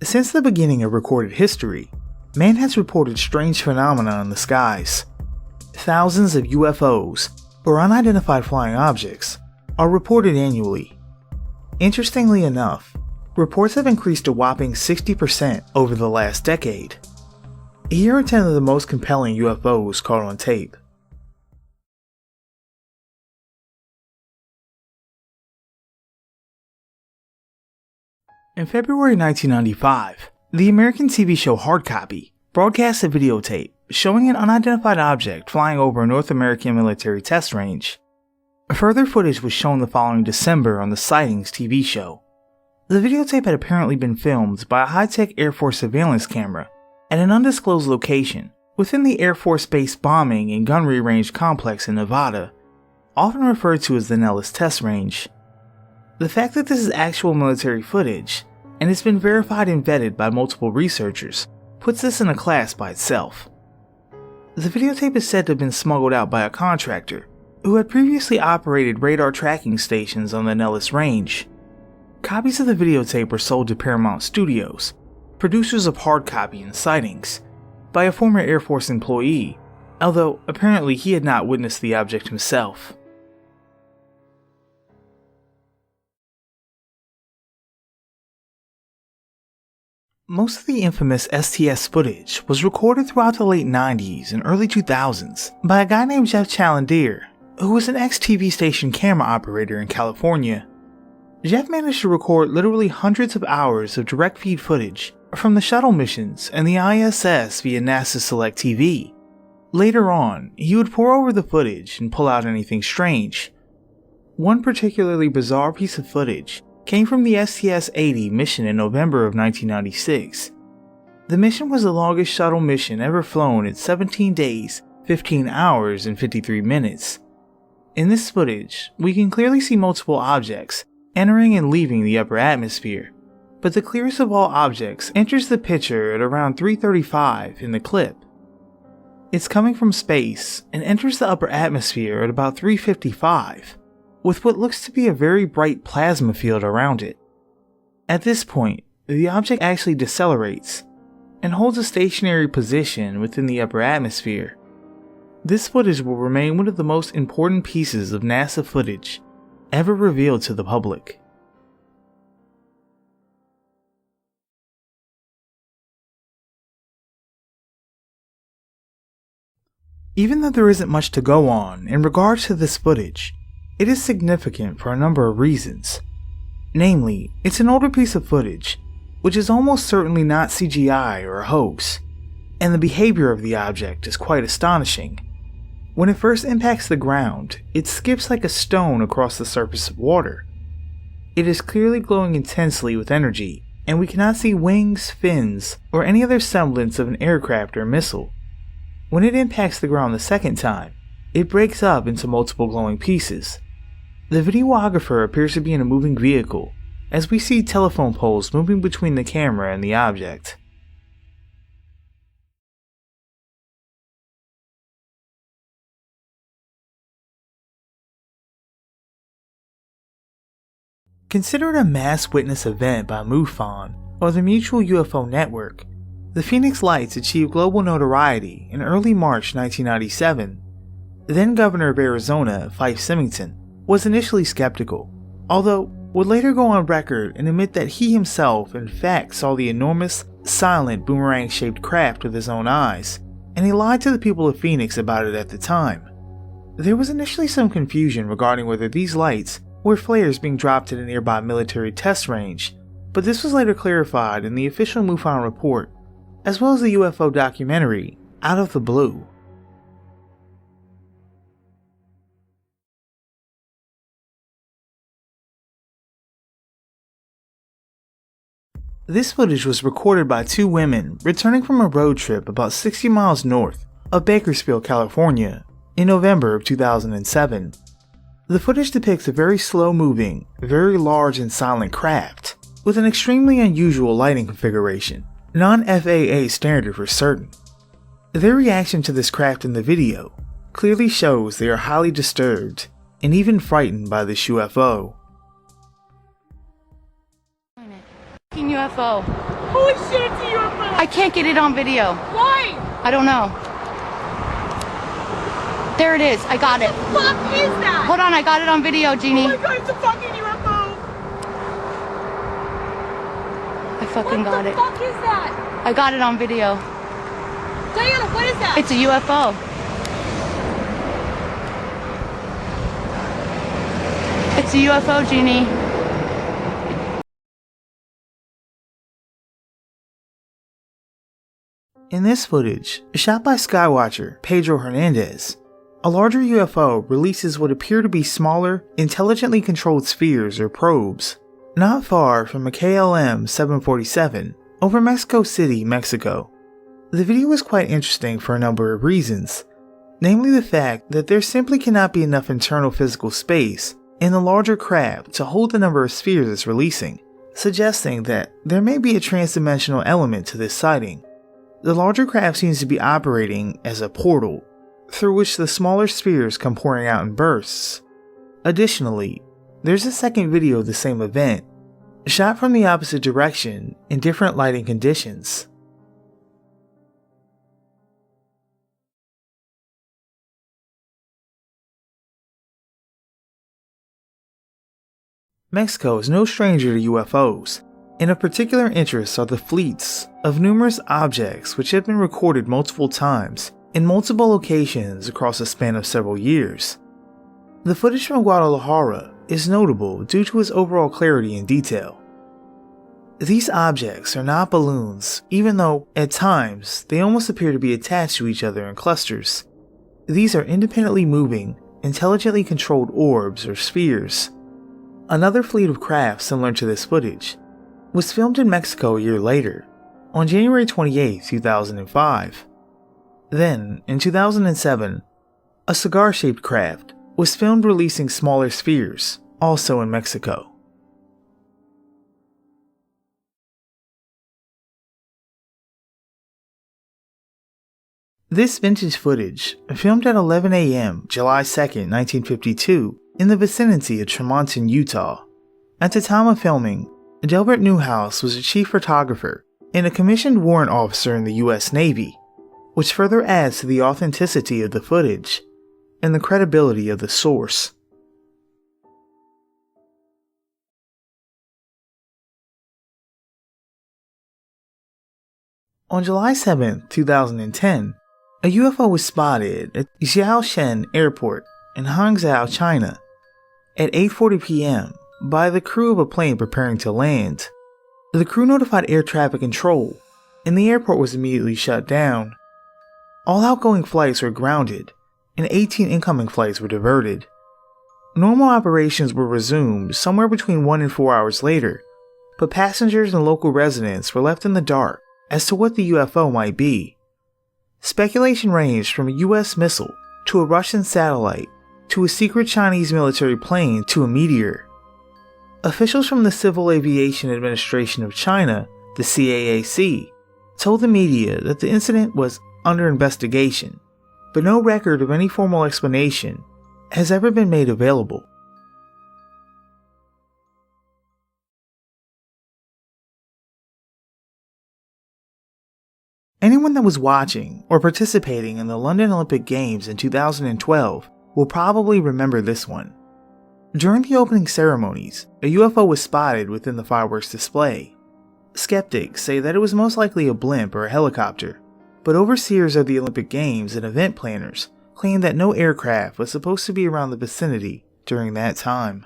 Since the beginning of recorded history, man has reported strange phenomena in the skies. Thousands of UFOs, or unidentified flying objects, are reported annually. Interestingly enough, reports have increased a whopping 60% over the last decade. Here are 10 of the most compelling UFOs caught on tape. In February 1995, the American TV show Hard Copy broadcast a videotape showing an unidentified object flying over a North American military test range. Further footage was shown the following December on the Sightings TV show. The videotape had apparently been filmed by a high-tech Air Force surveillance camera at an undisclosed location within the Air Force Base Bombing and Gunnery Range Complex in Nevada, often referred to as the Nellis Test Range. The fact that this is actual military footage, and it's been verified and vetted by multiple researchers, puts this in a class by itself. The videotape is said to have been smuggled out by a contractor who had previously operated radar tracking stations on the Nellis Range. Copies of the videotape were sold to Paramount Studios, producers of Hard Copy and Sightings, by a former Air Force employee, although apparently he had not witnessed the object himself. Most of the infamous STS footage was recorded throughout the late 90s and early 2000s by a guy named Jeff Challendier, who was an ex-TV station camera operator in California. Jeff managed to record literally hundreds of hours of direct feed footage from the shuttle missions and the ISS via NASA's Select TV. Later on, he would pore over the footage and pull out anything strange. One particularly bizarre piece of footage came from the STS-80 mission in November of 1996. The mission was the longest shuttle mission ever flown at 17 days, 15 hours, and 53 minutes. In this footage, we can clearly see multiple objects entering and leaving the upper atmosphere, but the clearest of all objects enters the picture at around 3:35 in the clip. It's coming from space and enters the upper atmosphere at about 3:55. With what looks to be a very bright plasma field around it. At this point, the object actually decelerates and holds a stationary position within the upper atmosphere. This footage will remain one of the most important pieces of NASA footage ever revealed to the public. Even though there isn't much to go on in regards to this footage, it is significant for a number of reasons. Namely, it's an older piece of footage, which is almost certainly not CGI or a hoax, and the behavior of the object is quite astonishing. When it first impacts the ground, it skips like a stone across the surface of water. It is clearly glowing intensely with energy, and we cannot see wings, fins, or any other semblance of an aircraft or missile. When it impacts the ground the second time, it breaks up into multiple glowing pieces. The videographer appears to be in a moving vehicle, as we see telephone poles moving between the camera and the object. Considered a mass witness event by MUFON, or the Mutual UFO Network, the Phoenix Lights achieved global notoriety in early March 1997. Then Governor of Arizona, Fife Symington, was initially skeptical, although would later go on record and admit that he himself in fact saw the enormous, silent boomerang-shaped craft with his own eyes, and he lied to the people of Phoenix about it at the time. There was initially some confusion regarding whether these lights were flares being dropped at a nearby military test range, but this was later clarified in the official MUFON report, as well as the UFO documentary, Out of the Blue. This footage was recorded by two women returning from a road trip about 60 miles north of Bakersfield, California, in November of 2007. The footage depicts a very slow-moving, very large and silent craft, with an extremely unusual lighting configuration, non-FAA standard for certain. Their reaction to this craft in the video clearly shows they are highly disturbed and even frightened by this UFO. UFO. Holy shit, it's a UFO! I can't get it on video. Why? I don't know. There it is. I got it. What the fuck is that? Hold on, I got it on video, Jeannie. Oh my god, it's a fucking UFO! I fucking got it. What the fuck is that? I got it on video. Diana, what is that? It's a UFO. It's a UFO, Jeannie. In this footage, shot by skywatcher Pedro Hernandez, a larger UFO releases what appear to be smaller, intelligently controlled spheres or probes, not far from a KLM 747 over Mexico City, Mexico. The video is quite interesting for a number of reasons, namely the fact that there simply cannot be enough internal physical space in the larger craft to hold the number of spheres it's releasing, suggesting that there may be a transdimensional element to this sighting. The larger craft seems to be operating as a portal, through which the smaller spheres come pouring out in bursts. Additionally, there's a second video of the same event, shot from the opposite direction in different lighting conditions. Mexico is no stranger to UFOs, and of particular interest are the fleets of numerous objects which have been recorded multiple times in multiple locations across a span of several years. The footage from Guadalajara is notable due to its overall clarity and detail. These objects are not balloons, even though, at times, they almost appear to be attached to each other in clusters. These are independently moving, intelligently controlled orbs or spheres. Another fleet of craft similar to this footage was filmed in Mexico a year later, on January 28, 2005. Then, in 2007, a cigar-shaped craft was filmed releasing smaller spheres, also in Mexico. This vintage footage, filmed at 11 a.m. July 2, 1952, in the vicinity of Tremonton, Utah. At the time of filming, Delbert Newhouse was a chief photographer and a commissioned warrant officer in the U.S. Navy, which further adds to the authenticity of the footage and the credibility of the source. On July 7, 2010, a UFO was spotted at Xiaoshen Airport in Hangzhou, China, at 8:40 p.m. by the crew of a plane preparing to land. The crew notified air traffic control, and the airport was immediately shut down. All outgoing flights were grounded, and 18 incoming flights were diverted. Normal operations were resumed somewhere between 1 and 4 hours later, but passengers and local residents were left in the dark as to what the UFO might be. Speculation ranged from a US missile to a Russian satellite to a secret Chinese military plane to a meteor. Officials from the Civil Aviation Administration of China, the CAAC, told the media that the incident was under investigation, but no record of any formal explanation has ever been made available. Anyone that was watching or participating in the London Olympic Games in 2012 will probably remember this one. During the opening ceremonies, a UFO was spotted within the fireworks display. Skeptics say that it was most likely a blimp or a helicopter, but overseers of the Olympic Games and event planners claim that no aircraft was supposed to be around the vicinity during that time.